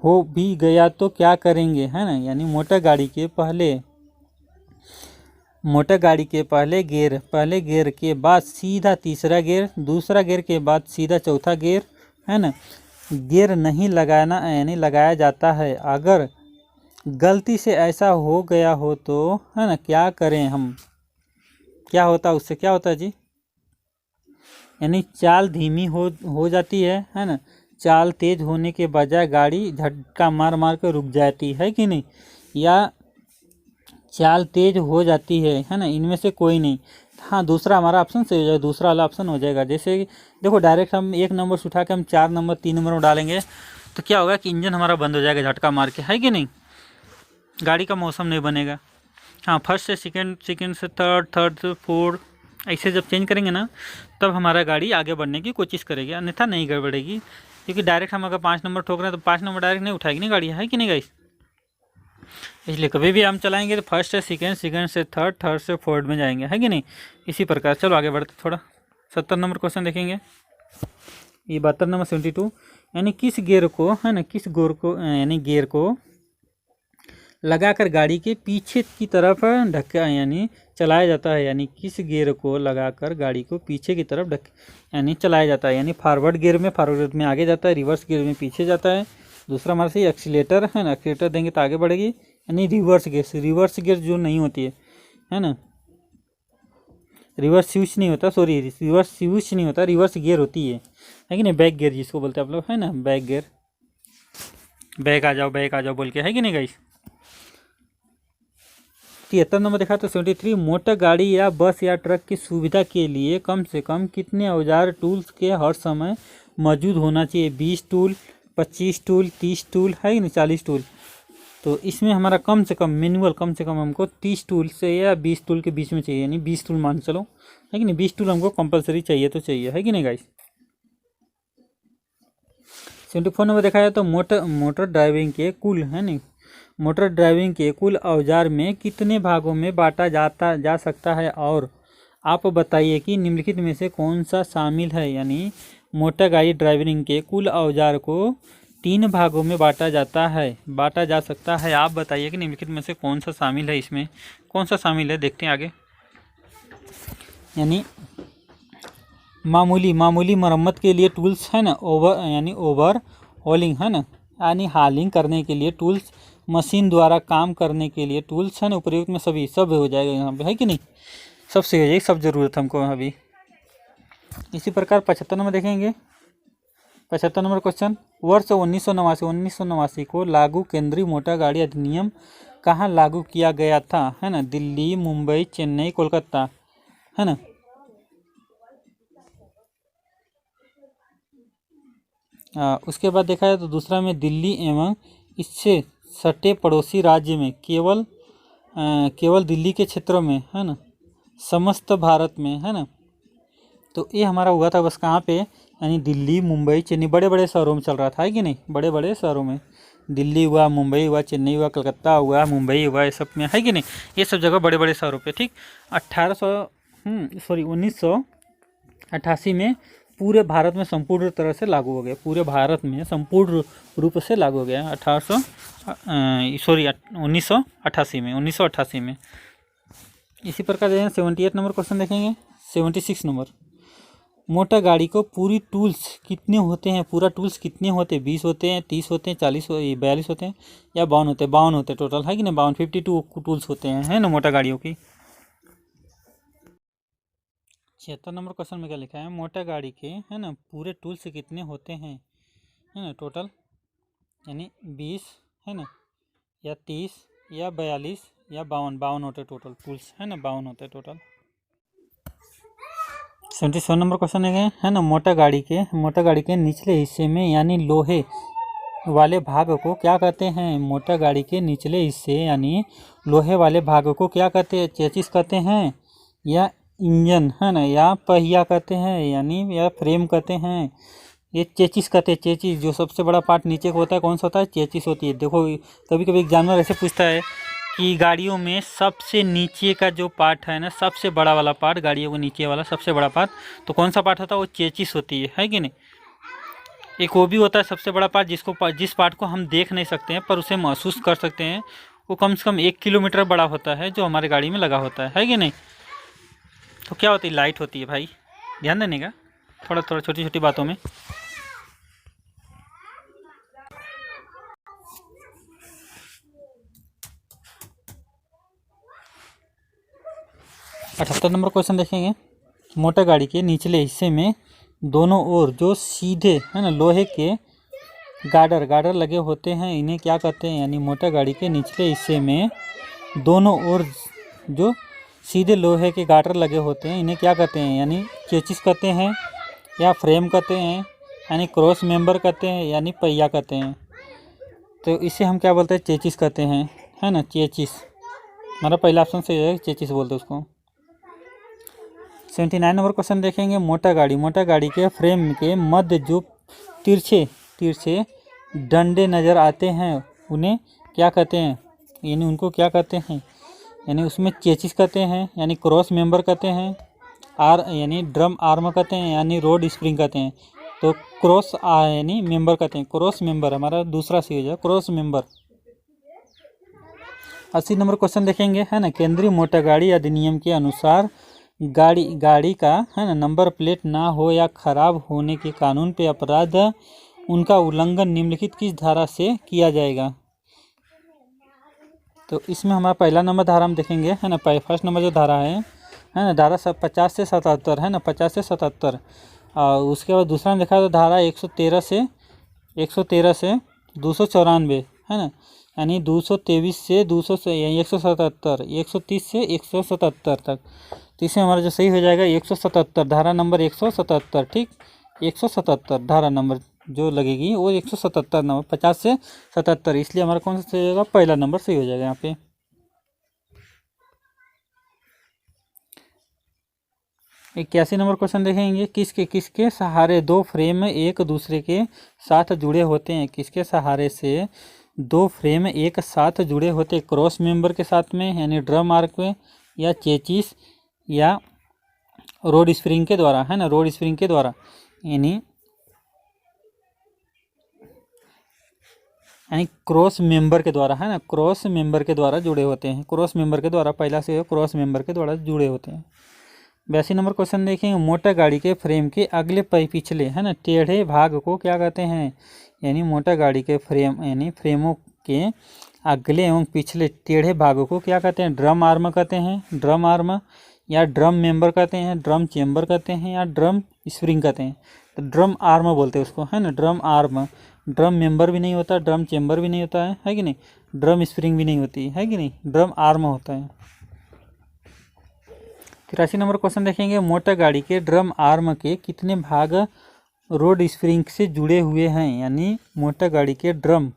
हो भी गया तो क्या करेंगे है ना, यानी मोटर गाड़ी के पहले गियर के बाद सीधा तीसरा गियर, दूसरा गियर के बाद सीधा चौथा गियर है ना, गियर नहीं लगाना यानी लगाया जाता है, अगर गलती से ऐसा हो गया हो तो है ना क्या करें हम, क्या होता उससे, क्या होता है जी, यानी चाल धीमी हो जाती है ना, चाल तेज होने के बजाय गाड़ी झटका मार के रुक जाती है कि नहीं, या चाल तेज हो जाती है ना, इनमें से कोई नहीं। हाँ, दूसरा हमारा ऑप्शन सही हो जाएगा, दूसरा वाला ऑप्शन हो जाएगा। जैसे देखो डायरेक्ट हम 1 नंबर से उठा के हम 4 नंबर 3 नंबर में डालेंगे तो क्या होगा कि इंजन हमारा बंद हो जाएगा झटका मार के, है कि नहीं, गाड़ी का मौसम नहीं बनेगा। हाँ, फर्स्ट से सेकेंड से थर्ड से फोर्थ ऐसे जब चेंज करेंगे ना तब हमारा गाड़ी आगे बढ़ने की कोशिश करेगी, अन्यथा नहीं गड़बड़ेगी, क्योंकि डायरेक्ट हम अगर 5 नंबर ठोक रहे हैं तो 5 नंबर डायरेक्ट नहीं उठाएगी ना गाड़ी, है कि नहीं गाइस। इसलिए कभी भी हम चलाएंगे तो फर्स्ट से सेकेंड से थर्ड से फोर्थ में जाएंगे, है कि नहीं। इसी प्रकार चलो आगे बढ़ते थोड़ा। 70 नंबर क्वेश्चन देखेंगे, ये 72 नंबर 72, यानी किस गियर को लगाकर गाड़ी के पीछे की तरफ धक्का यानी चलाया जाता है, यानी किस गियर को लगाकर गाड़ी को पीछे की तरफ यानी चलाया जाता है, यानी फॉरवर्ड गियर में आगे जाता है, रिवर्स गियर में पीछे जाता है। दूसरा हमारे से एक्सीलेटर है ना, एक्सीलेटर देंगे तो आगे बढ़ेगी, यानी रिवर्स गियर जो नहीं होती है ना, रिवर्स स्विच नहीं होता, रिवर्स गियर होती है कि नहीं, बैक गियर जिसको बोलते हैं आप लोग, है ना, बैक गियर, बैक आ जाओ बोल के, है कि नहीं गाइस। 73 नंबर देखा तो 73, मोटर गाड़ी या बस या ट्रक की सुविधा के लिए कम से कम कितने औजार टूल्स के हर समय मौजूद होना चाहिए, 20 टूल, 25 टूल, 30 टूल, है कि नहीं, 40 टूल। तो इसमें हमारा कम से कम मैनुअल कम से कम हमको 30 टूल से या 20 टूल के बीच में चाहिए, यानी 20 टूल मान चलो, है कि नहीं, 20 टूल हमको कंपलसरी चाहिए तो चाहिए, है कि नहीं गाइस। 74 नंबर देखा जाए तो मोटर ड्राइविंग के कुल, है नहीं, मोटर ड्राइविंग के कुल औजार में कितने भागों में बांटा जा सकता है, और आप बताइए कि निम्नलिखित में से कौन सा शामिल है। यानी मोटर गाड़ी ड्राइविंग के कुल औजार को 3 भागों में बांटा जा सकता है। आप बताइए कि निम्नलिखित में से कौन सा शामिल है, इसमें कौन सा शामिल है, देखते हैं आगे। यानी मामूली मरम्मत के लिए टूल्स, है ना, ओवर हॉलिंग, है ना, यानी हालिंग करने के लिए टूल्स, मशीन द्वारा काम करने के लिए टूल्स, है ना, उपयुक्त में सभी सब हो जाएगा यहाँ पे, है कि नहीं, सबसे हो जाएगी, सब ज़रूरत हमको अभी। इसी प्रकार 75 नंबर देखेंगे। 75 नंबर क्वेश्चन, वर्ष 1989 को लागू केंद्रीय मोटर गाड़ी अधिनियम कहाँ लागू किया गया था, है ना, दिल्ली, मुंबई, चेन्नई, कोलकाता, है ना। उसके बाद देखा जाए तो दूसरा में दिल्ली एवं इससे सटे पड़ोसी राज्य में केवल दिल्ली के क्षेत्रों में, है ना, समस्त भारत में, है ना। तो ये हमारा हुआ था बस कहाँ पे, यानी दिल्ली, मुंबई, चेन्नई, बड़े बड़े शहरों में चल रहा था, है कि नहीं, बड़े बड़े शहरों में, दिल्ली हुआ, मुंबई हुआ, चेन्नई हुआ, कलकत्ता हुआ, मुंबई हुआ, ये सब में, है कि नहीं, ये सब जगह बड़े बड़े शहरों पे, ठीक। 1988 में पूरे भारत में संपूर्ण तरह से लागू हो गया, पूरे भारत में संपूर्ण रूप से लागू हो गया 1988 में। इसी प्रकार 78 नंबर क्वेश्चन देखेंगे। 76 नंबर, मोटर गाड़ी को पूरी टूल्स कितने होते हैं, पूरा टूल्स कितने होते हैं, 20 होते हैं, 30 होते हैं, 40 42 होते हैं, या 52 होते हैं, 52 होते हैं टोटल, है कि नहीं, 52 टूल्स होते हैं, है ना, मोटर गाड़ियों की। 76 नंबर क्वेश्चन में क्या लिखा है, मोटर गाड़ी के, है ना, पूरे टूल्स कितने होते हैं, है ना, टोटल, यानी 20, है ना, या 30 या 42 या 52 होते टोटल टूल्स, है ना, 52 होते टोटल। 77 नंबर क्वेश्चन है ना, मोटर गाड़ी के निचले हिस्से में यानी लोहे वाले भाग को क्या कहते हैं, मोटर गाड़ी के निचले हिस्से यानी लोहे वाले भाग को क्या कहते हैं, चेसिस कहते हैं, या इंजन, है ना, या पहिया कहते हैं, यानी या फ्रेम कहते हैं। ये चेचिस कहते हैं, चेचिस, जो सबसे बड़ा पार्ट नीचे को होता है कौन सा होता है, चेचिस होती है। देखो कभी कभी एग्जामिनर ऐसे पूछता है कि गाड़ियों में सबसे नीचे का जो पार्ट है ना, सबसे बड़ा वाला पार्ट, गाड़ियों के नीचे वाला सबसे बड़ा पार्ट, तो कौन सा पार्ट होता है, वो चेचिस होती है कि नहीं। एक वो भी होता है सबसे बड़ा पार्ट जिस पार्ट को हम देख नहीं सकते हैं पर उसे महसूस कर सकते हैं, वो कम से कम 1 किलोमीटर बड़ा होता है, जो हमारे गाड़ी में लगा होता है कि नहीं। तो क्या होती है, लाइट होती है भाई, ध्यान देने का थोड़ा छोटी छोटी बातों में। अठहत्तर नंबर क्वेश्चन देखेंगे। मोटर गाड़ी के निचले हिस्से में दोनों ओर जो सीधे, है ना, लोहे के गार्डर लगे होते हैं, इन्हें क्या कहते हैं, यानी मोटर गाड़ी के निचले हिस्से में दोनों ओर जो सीधे लोहे के गार्डर लगे होते हैं, इन्हें क्या कहते हैं, यानी चेचिस कहते हैं, या फ्रेम कहते हैं, यानी क्रॉस मेंबर कहते हैं, यानी पहिया कहते हैं। तो इसे हम क्या बोलते हैं, चेचिस कहते हैं, है ना, चेचिस। हमारा पहला ऑप्शन सही है, चेचिस बोलते हैं उसको। 79 नंबर क्वेश्चन देखेंगे। मोटर गाड़ी के फ्रेम के मध्य जो तिरछे डंडे नज़र आते हैं उन्हें क्या कहते हैं, यानी उनको क्या कहते हैं, यानी उसमें चेचिस कहते हैं, यानी क्रॉस मेंबर कहते हैं, यानी ड्रम आर्म कहते हैं, यानी रोड स्प्रिंग कहते हैं। तो क्रॉस यानी मेंबर कहते हैं, क्रॉस मेंबर हमारा दूसरा सी हो जाए, क्रॉस मेंबर। 80 नंबर क्वेश्चन देखेंगे, है ना, केंद्रीय मोटर गाड़ी अधिनियम के अनुसार गाड़ी का, है ना, नंबर प्लेट ना हो या खराब होने के कानून पे अपराध उनका उल्लंघन निम्नलिखित किस धारा से किया जाएगा। तो इसमें हमारा पहला नंबर धारा हम देखेंगे, है ना, फर्स्ट नंबर जो धारा है ना, धारा 50 से 77, है ना, 50 से 77। और उसके बाद दूसरा देखा तो धारा 113 से 294, है ना, यानी 223 से 177, 130 से 177 तक। तो इसमें हमारा जो सही हो जाएगा 177, धारा नंबर 177, ठीक, 177 धारा नंबर जो लगेगी वो 177 नंबर, 50 से 77, इसलिए हमारा कौन सा सही होगा, पहला नंबर सही हो जाएगा यहाँ पे। 81 नंबर क्वेश्चन देखेंगे, किसके किसके सहारे दो फ्रेम एक दूसरे के साथ जुड़े होते हैं, किसके सहारे से दो फ्रेम एक साथ जुड़े होते हैं, क्रॉस मेंबर के साथ में यानी ड्रम आर्क में, या चेचिस, या रोड स्प्रिंग के द्वारा, है ना, रोड स्प्रिंग के द्वारा, यानी क्रॉस मेंबर के द्वारा, है ना, क्रॉस मेंबर के द्वारा जुड़े होते हैं, क्रॉस मेंबर के द्वारा, पहला से क्रॉस मेंबर के द्वारा जुड़े होते हैं। 82 नंबर क्वेश्चन देखेंगे, मोटर गाड़ी के फ्रेम के अगले पिछले, है ना, टेढ़े भाग को क्या कहते हैं, यानी मोटर गाड़ी के फ्रेम यानी फ्रेमों के अगले एवं पिछले टेढ़े भागों को क्या कहते हैं, ड्रम आर्म कहते हैं, ड्रम आर्म, या ड्रम मेंबर कहते हैं, ड्रम चेंबर कहते हैं, या ड्रम स्प्रिंग कहते हैं। तो ड्रम आर्म बोलते हैं उसको, है ना, ड्रम आर्म। ड्रम मेंबर भी नहीं होता, ड्रम चेंबर भी नहीं होता है कि नहीं, ड्रम स्प्रिंग भी नहीं होती है कि नहीं, ड्रम आर्म होता है। 83 नंबर क्वेश्चन देखेंगे, मोटर गाड़ी के ड्रम आर्म के कितने भाग रोड स्प्रिंग से जुड़े हुए हैं, यानी मोटर गाड़ी के ड्रम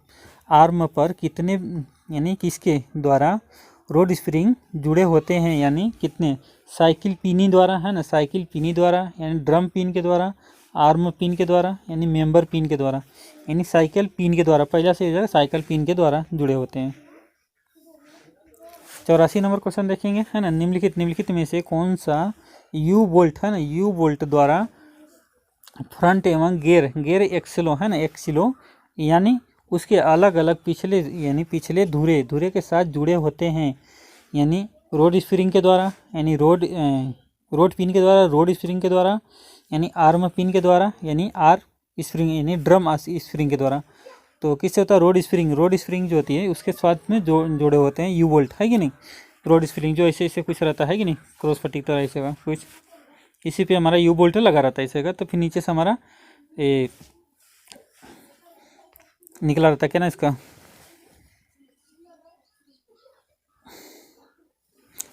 आर्म पर कितने, यानी किसके द्वारा रोड स्प्रिंग जुड़े होते हैं, यानी कितने, साइकिल पिनी द्वारा, है ना, साइकिल पिनी द्वारा, यानी ड्रम पिन के द्वारा, आर्म पिन के द्वारा, यानी मेंबर पिन के द्वारा, यानी साइकिल पिन के द्वारा, पहला से हो जाएगा साइकिल पिन के द्वारा जुड़े होते हैं। 84 नंबर क्वेश्चन देखेंगे, है ना, निम्नलिखित में से कौन सा यू बोल्ट, है ना, यू बोल्ट द्वारा फ्रंट एवं गेयर एक्सिलो, है ना, एक्सिलो, यानी उसके अलग अलग पिछले, यानी पिछले धुरे के साथ जुड़े होते हैं, यानी रोड स्प्रिंग के द्वारा, यानी रोड पिन के द्वारा, रोड स्प्रिंग के द्वारा, यानी आर्म पिन के द्वारा, यानी आर स्प्रिंग, यानी ड्रम स्प्रिंग के द्वारा। तो किससे होता है, रोड स्प्रिंग जो होती है उसके साथ में जोड़े होते हैं यू बोल्ट, है कि नहीं, रोड स्प्रिंग जो ऐसे कुछ रहता है कि नहीं, क्रॉस पट्टी की तरह ऐसे का कुछ, इसी पे हमारा यू बोल्ट लगा रहता है ऐसे का, तो फिर नीचे से हमारा निकला रहता है क्या ना, इसका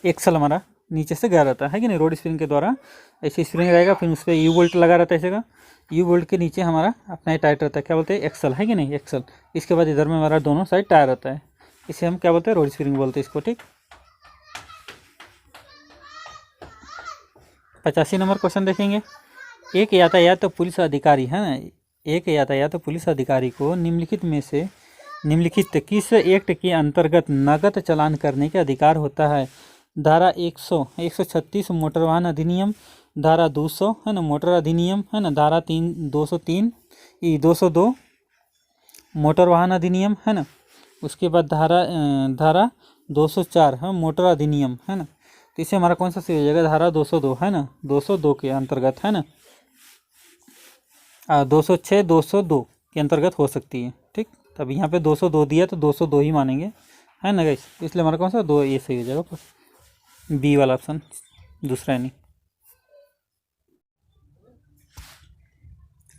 एक्सल हमारा नीचे से गया रहता है कि नहीं, रोड स्प्रिंग के द्वारा ऐसे स्प्रिंग रहेगा, फिर उस पर यू बोल्ट लगा रहता है ऐसे का, यू बोल्ट के नीचे हमारा अपना ही टाइट रहता है, क्या बोलते हैं, एक्सल, है कि नहीं, एक्सल। इसके बाद इधर में हमारा दोनों साइड टायर रहता है, इसे हम क्या बोलते हैं, रोड स्प्रिंग बोलते हैं इसको, ठीक। 85 नंबर क्वेश्चन देखेंगे, एक यातायात पुलिस अधिकारी, है ना, एक यातायात पुलिस अधिकारी को निम्नलिखित किस एक्ट के अंतर्गत नकद चालान करने का अधिकार होता है, धारा 136 मोटर वाहन अधिनियम, धारा 200, है ना, मोटर अधिनियम, है ना, धारा 202 मोटर वाहन अधिनियम, है ना, उसके बाद धारा 204 है मोटर अधिनियम, है ना, तो इसे हमारा कौन सा सही हो जाएगा, धारा 202, है ना, 202 के अंतर्गत, है ना, 206 202 के अंतर्गत हो सकती है, ठीक। तब यहाँ पे 202 दिया तो 202 ही मानेंगे, है ना गाइस, इसलिए हमारा कौन सा दो ये सही हो जाएगा, बी वाला ऑप्शन, दूसरा नहीं।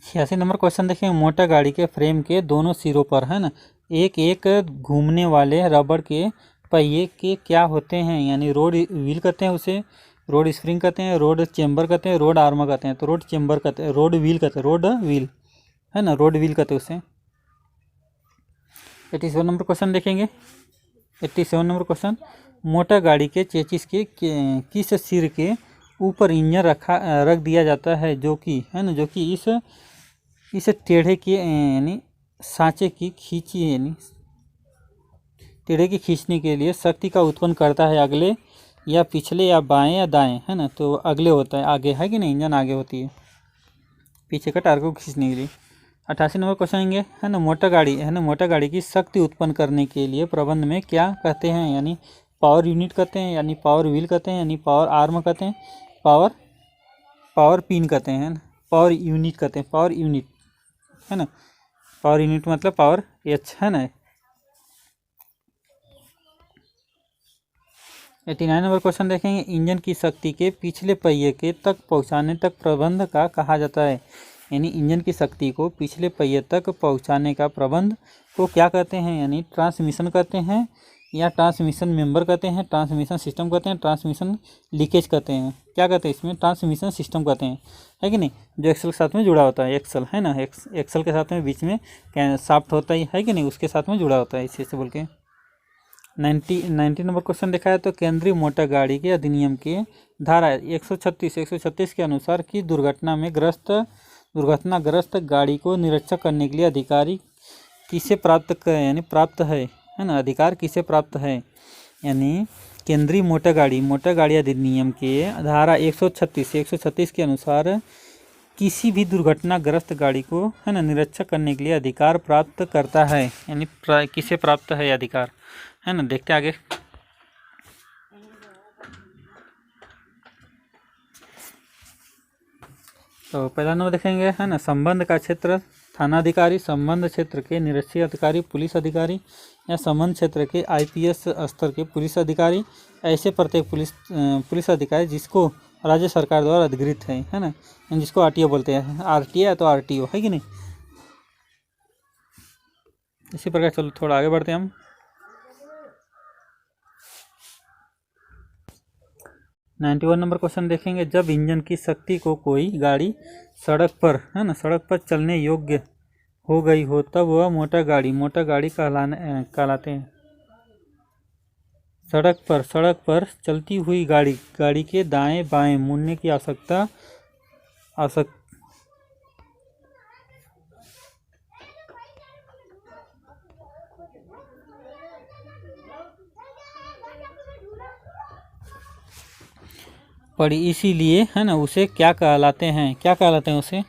86 नंबर क्वेश्चन देखेंगे, मोटर गाड़ी के फ्रेम के दोनों सिरों पर, है ना, एक घूमने वाले रबड़ के पहिए के क्या होते हैं, यानी रोड व्हील कहते हैं उसे, रोड स्प्रिंग कहते हैं, रोड चेंबर कहते हैं, रोड आर्म कहते हैं, तो रोड चेंबर कहते हैं, रोड व्हील कहते हैं, रोड व्हील, है ना, रोड व्हील कहते हैं उसे। 87 नंबर क्वेश्चन देखेंगे, 87 नंबर क्वेश्चन, मोटर गाड़ी के चेचिस के किस सिर के ऊपर इंजन रख दिया जाता है, जो कि, है ना, जो कि इस टेढ़े की, यानी सांचे की खींची, यानी टेढ़े की खींचने के लिए शक्ति का उत्पन्न करता है, अगले या पिछले या बाएं या दाएं, है ना, तो अगले होता है, आगे, है कि नहीं, इंजन आगे होती है पीछे का टायर को खींचने के लिए। 88 नंबर क्वेश्चन आएंगे, है ना, मोटर गाड़ी, है ना, मोटर गाड़ी की शक्ति उत्पन्न करने के लिए प्रबंध में क्या कहते हैं, यानी पावर यूनिट कहते हैं, यानी पावर व्हील कहते हैं, यानी पावर आर्म कहते हैं, पावर पिन कहते हैं, पावर यूनिट कहते हैं, पावर यूनिट, है ना, पावर यूनिट मतलब पावर एच, है ना। 89 नंबर क्वेश्चन देखेंगे, इंजन की शक्ति के पिछले पहिए के तक पहुंचाने तक प्रबंध का कहा जाता है, यानी इंजन की शक्ति को पिछले पहिए तक पहुंचाने का प्रबंध को क्या कहते हैं, यानी ट्रांसमिशन कहते हैं, या ट्रांसमिशन मेंबर कहते हैं, ट्रांसमिशन सिस्टम कहते हैं, ट्रांसमिशन लीकेज कहते हैं। क्या कहते हैं इसमें? ट्रांसमिशन सिस्टम कहते हैं, है कि नहीं, जो एक्सल के साथ में जुड़ा होता है, एक्सल है ना, एक्सल के साथ में बीच में शाफ्ट होता है कि नहीं, उसके साथ में जुड़ा होता है, इसी से बोल के। 90 नंबर क्वेश्चन देखा है तो केंद्रीय मोटर गाड़ी के अधिनियम के धारा 136 के अनुसार की दुर्घटनाग्रस्त गाड़ी को निरीक्षण करने के लिए अधिकारी किसे प्राप्त है ना, अधिकार किसे प्राप्त है, यानी केंद्रीय मोटर गाड़ी अधिनियम के धारा 136 के अनुसार किसी भी दुर्घटनाग्रस्त गाड़ी को, है ना, निरीक्षण करने के लिए अधिकार प्राप्त करता है, यानी किसे प्राप्त है अधिकार, है ना। देखते आगे। तो पहला नंबर देखेंगे, है ना, संबंध का क्षेत्र थाना अधिकारी, संबंध क्षेत्र के निरीक्षी अधिकारी पुलिस अधिकारी, या संबंध क्षेत्र के IPS स्तर के पुलिस अधिकारी। ऐसे प्रत्येक पुलिस अधिकारी जिसको राज्य सरकार द्वारा अधिकृत है ना, जिसको RTO बोलते हैं, RTA या तो RTO, है कि नहीं। इसी प्रकार चलो थोड़ा आगे बढ़ते हैं हम। 91 नंबर क्वेश्चन देखेंगे, जब इंजन की शक्ति को कोई गाड़ी सड़क पर चलने योग्य हो गई हो तब वह मोटर गाड़ी कहलाते हैं। सड़क पर चलती हुई गाड़ी के दाएं बाएं मुड़ने की आवश्यकता पड़ी, इसीलिए, है ना, उसे क्या कहलाते हैं उसे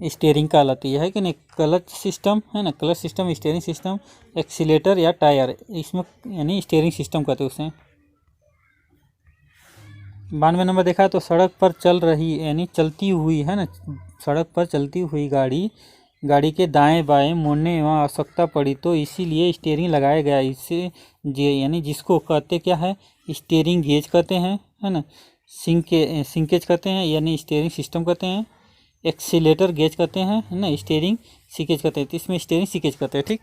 स्टीयरिंग कहलाती है कि नहीं। क्लच सिस्टम, है ना, clutch system, steering system, accelerator या टायर, इसमें यानी स्टीयरिंग सिस्टम कहते हैं उसे। 92 नंबर देखा तो सड़क पर चल रही यानी चलती हुई, है ना, सड़क पर चलती हुई गाड़ी के दाएं बाएं मुड़ने एवं आवश्यकता पड़ी तो इसीलिए स्टीयरिंग लगाया गया। इससे यानी जिसको कहते क्या है, स्टीयरिंग गेज कहते हैं, है ना, सिंकेज कहते हैं, यानी स्टीयरिंग सिस्टम कहते हैं, एक्सीलेटर गेज कहते हैं, है ना, स्टीयरिंग सीकेज कहते हैं। तो इसमें स्टीयरिंग सीकेज कहते हैं, ठीक।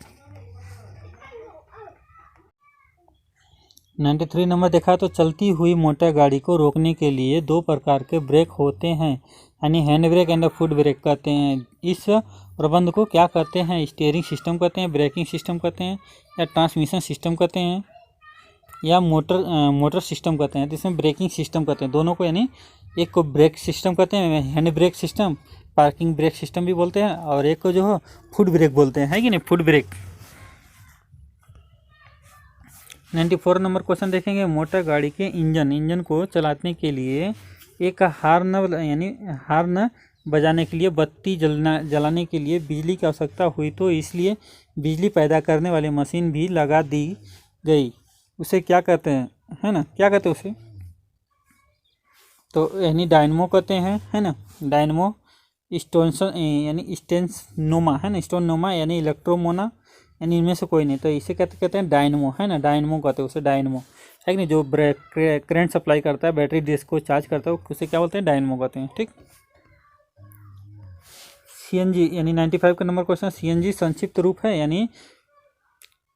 93 नंबर देखा तो चलती हुई मोटर गाड़ी को रोकने के लिए 2 प्रकार के ब्रेक होते हैं, यानी hand brake and foot brake कहते हैं। इस प्रबंध को क्या कहते हैं? स्टीयरिंग सिस्टम कहते हैं, ब्रेकिंग सिस्टम कहते हैं, या ट्रांसमिशन सिस्टम कहते हैं, या मोटर सिस्टम कहते हैं। तो इसमें ब्रेकिंग सिस्टम कहते हैं दोनों को, यानी एक को ब्रेक सिस्टम कहते हैं, hand brake system, parking brake system भी बोलते हैं, और एक को जो है फुट ब्रेक बोलते हैं, है कि नहीं, फुट ब्रेक। 94 नंबर क्वेश्चन देखेंगे, मोटर गाड़ी के इंजन को चलाने के लिए एक हार्न बजाने के लिए बत्ती जलाने के लिए बिजली की आवश्यकता हुई तो इसलिए बिजली पैदा करने वाली मशीन भी लगा दी गई। उसे क्या कहते हैं, है ना, क्या कहते हैं उसे? तो यानी डायनमो कहते हैं, है ना, डायनमो, स्टेंसनोमा, है ना, स्टोनोमा यानी इलेक्ट्रोमोना, यानी इनमें से कोई नहीं। तो इसे कहते हैं डायनमो, है ना, डायनमो कहते हैं उसे, डायनमो, है कि नहीं, जो करंट सप्लाई करता है, बैटरी डिस्क को चार्ज करता है, उसे क्या बोलते हैं? डायनमो कहते हैं, ठीक। CNG यानी 95 का नंबर क्वेश्चन, CNG संक्षिप्त रूप है यानी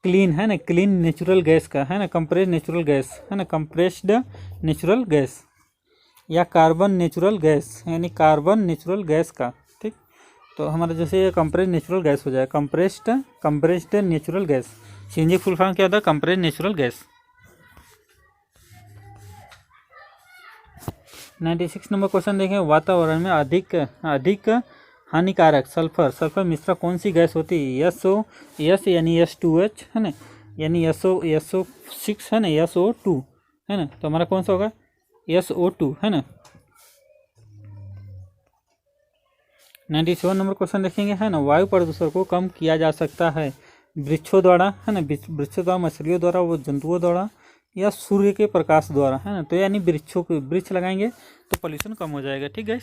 क्लीन, है ना, क्लीन नेचुरल गैस का, है ना, कंप्रेस्ड नेचुरल गैस, है ना, कंप्रेस्ड नेचुरल गैस, या कार्बन नेचुरल गैस, यानी कार्बन नेचुरल गैस का, ठीक। तो हमारा जैसे ये कंप्रेस्ड नेचुरल गैस हो जाए, compressed natural gas. CNG full form क्या होता है? Compressed natural gas. 96 number question देखें, वातावरण में अधिक हानिकारक सल्फर मिश्रा कौन सी गैस होती है? यस यानी S2H, है ना, यानी SO6, है ना, SO2, है ना, तो हमारा कौन सा होगा? SO2, है ना। 97 नंबर क्वेश्चन देखेंगे, है ना, वायु प्रदूषण को कम किया जा सकता है वृक्षों द्वारा, है ना, वृक्षों द्वारा, मछलियों द्वारा, वो जंतुओं द्वारा, या सूर्य के प्रकाश द्वारा, है ना। तो यानी वृक्ष लगाएंगे तो पोल्यूशन कम हो जाएगा, ठीक है।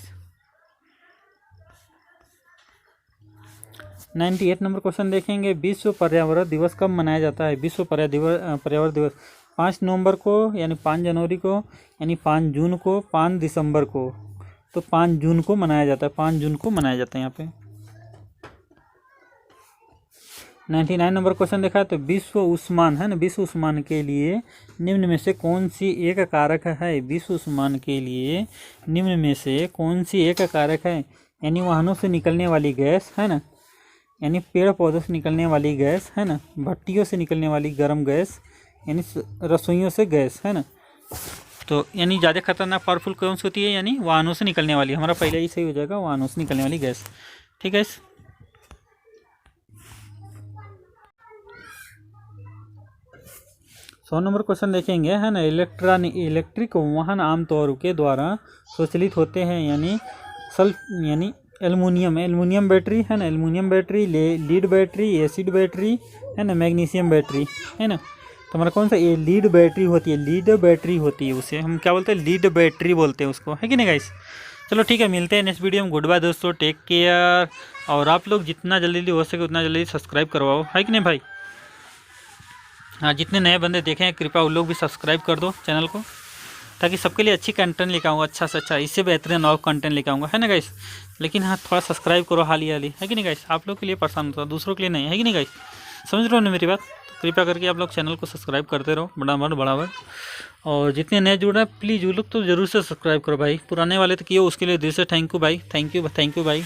98 नंबर क्वेश्चन देखेंगे, विश्व पर्यावरण दिवस कब मनाया जाता है? विश्व पर्यावरण दिवस 5 नवंबर को, यानी 5 जनवरी को, यानी 5 जून को, 5 दिसंबर को। तो 5 जून को मनाया जाता है, 5 जून को मनाया जाता है यहाँ पे। 99 नंबर क्वेश्चन देखा है तो विश्व उष्मांक है ना, विश्व उष्मांक के लिए निम्न में से कौन सी एक कारक है, विश्व उष्मांक के लिए निम्न में से कौन सी एक कारक है, यानी वाहनों से निकलने वाली गैस है ना, यानी पेड़ पौधों से निकलने वाली गैस है ना, भट्टियों से निकलने वाली गर्म गैस, यानी रसोइयों से गैस है ना। तो यानी ज़्यादा खतरनाक पावरफुल कौन सी होती है, यानी वाहनों से निकलने वाली, हमारा पहले ही सही हो जाएगा, वाहनों से निकलने वाली गैस। ठीक है। 100 नंबर क्वेश्चन देखेंगे है ना, इलेक्ट्रिक वाहन आमतौर के द्वारा स्वचालित होते हैं, यानी एल्युमिनियम बैटरी है ना, aluminium battery, lead battery, acid battery है ना, मैग्नीशियम बैटरी है ना। तो हमारा कौन सा ये लीड बैटरी होती है, लीड बैटरी होती है, उसे हम क्या बोलते हैं, लीड बैटरी बोलते हैं उसको, है कि नहीं गाइस। चलो ठीक है, मिलते हैं नेक्स्ट वीडियो में। गुड बाय दोस्तों, टेक केयर। और आप लोग जितना जल्दी हो सके उतना जल्दी सब्सक्राइब करवाओ, है कि नहीं भाई। हाँ, जितने नए बंदे देखे हैं कृपया उन लोग भी सब्सक्राइब कर दो चैनल को, ताकि सबके लिए अच्छी कंटेंट लेकर आऊँगा, अच्छा से अच्छा, इससे बेहतरीन और कंटेंट लेकर आऊँगा, है ना गाइस। लेकिन हाँ, थोड़ा सब्सक्राइब करो हाली, है कि नहीं गाइस। आप लोग के लिए परेशान होता है, दूसरों के लिए नहीं, है कि नहीं गाइस। समझ रहे हो ना मेरी बात। तो कृपया करके आप लोग चैनल को सब्सक्राइब करते रहो बराबर। और जितने नए जुड़ रहे हैं प्लीज़ वो लोग तो ज़रूर से सब्सक्राइब करो भाई, पुराने वाले तो किए, उसके लिए दिल से थैंक यू भाई, थैंक यू भाई।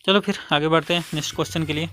चलो फिर आगे बढ़ते हैं नेक्स्ट क्वेश्चन के लिए।